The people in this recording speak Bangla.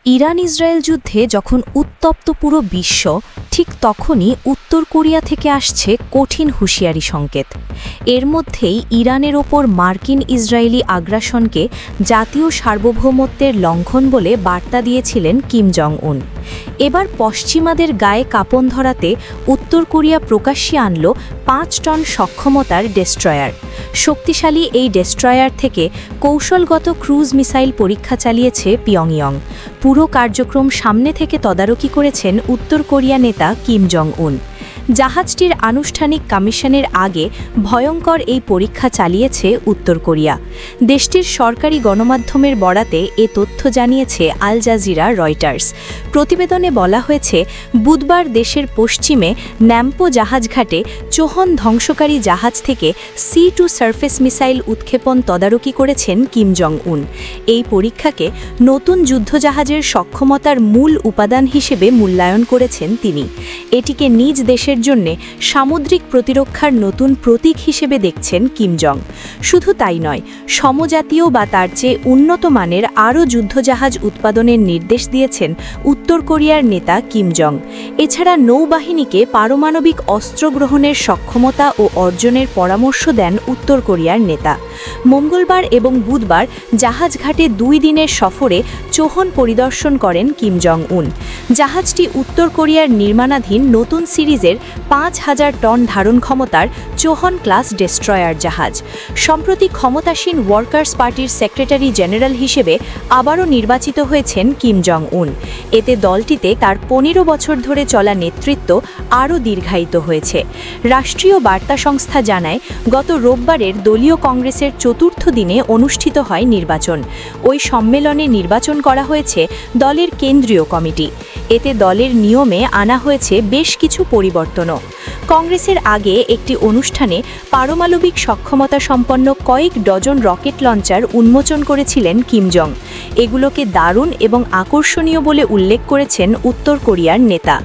ইরান ইসরায়েল যুদ্ধে যখন উত্তপ্ত পুরো বিশ্ব, ঠিক তখনই উত্তর কোরিয়া থেকে আসছে কঠিন হুঁশিয়ারি সংকেত। এর মধ্যেই ইরানের ওপর মার্কিন ইসরায়েলি আগ্রাসনকে জাতীয় সার্বভৌমত্বের লঙ্ঘন বলে বার্তা দিয়েছিলেন কিম জং উন। এবার পশ্চিমাদের গায়ে কাঁপন ধরাতে উত্তর কোরিয়া প্রকাশ্যে আনল ৫ টন সক্ষমতার ডেস্ট্রয়ার। শক্তিশালী এই ডেস্ট্রয়ার থেকে কৌশলগত ক্রুজ মিসাইল পরীক্ষা চালিয়েছে পিয়ংইয়ং। পুরো কার্যক্রম সামনে থেকে তদারকি করেছেন উত্তর কোরিয়া নেতা কিম জং উন। জাহাজটির আনুষ্ঠানিক কমিশনের আগে ভয়ঙ্কর এই পরীক্ষা চালিয়েছে উত্তর কোরিয়া। দেশটির সরকারি গণমাধ্যমের বরাতে এ তথ্য জানিয়েছে আল জাজিরা, রয়টার্স। প্রতিবেদনে বলা হয়েছে, বুধবার দেশের পশ্চিমে ন্যাম্পো জাহাজঘাটে চোহন ধ্বংসকারী জাহাজ থেকে সি টু সারফেস মিসাইল উৎক্ষেপণ তদারকি করেছেন কিম জং উন। এই পরীক্ষাকে নতুন যুদ্ধজাহাজের সক্ষমতার মূল উপাদান হিসেবে মূল্যায়ন করেছেন তিনি। এটিকে নিজ দেশের জন্য সামুদ্রিক প্রতিরক্ষার নতুন প্রতীক হিসেবে দেখছেন কিম জং। শুধু তাই নয়, সমজাতীয় বা তার চেয়ে উন্নত মানের আরও যুদ্ধজাহাজ উৎপাদনের নির্দেশ দিয়েছেন উত্তর কোরিয়ার নেতা কিম জং। এছাড়া নৌবাহিনীকে পারমাণবিক অস্ত্র গ্রহণের সক্ষমতা ও অর্জনের পরামর্শ দেন উত্তর কোরিয়ার নেতা। মঙ্গলবার এবং বুধবার জাহাজঘাটে 2 দিনের সফরে চোহন পরিদর্শন করেন কিম জং উন। জাহাজটি উত্তর কোরিয়ার নির্মাণাধীন নতুন সিরিজের ৫,০০০ টন ধারণ ক্ষমতার চোহন ক্লাস ডেস্ট্রয়ার জাহাজ। সম্প্রতি ক্ষমতাসীন ওয়ার্কার্স পার্টির সেক্রেটারি জেনারেল হিসেবে আবারও নির্বাচিত হয়েছেন কিম জং উন। এতে দলটিতে তার 15 বছর ধরে চলা নেতৃত্ব আরও দীর্ঘায়িত হয়েছে। রাষ্ট্রীয় বার্তা সংস্থা জানায়, গত রোববারের দলীয় কংগ্রেসের 4র্থ দিনে অনুষ্ঠিত হয় নির্বাচন। ওই সম্মেলনে নির্বাচন করা হয়েছে দলের কেন্দ্রীয় কমিটি। এতে দলের নিয়মে আনা হয়েছে বেশ কিছু পরিবর্তনও। কংগ্রেসের আগে একটি অনুষ্ঠানে পারমাণবিক সক্ষমতা সম্পন্ন কয়েক ডজন রকেট লঞ্চার উন্মোচন করেছিলেন কিম জং। এগুলোকে দারুণ এবং আকর্ষণীয় বলে উল্লেখ করেছেন উত্তর কোরিয়ার নেতা।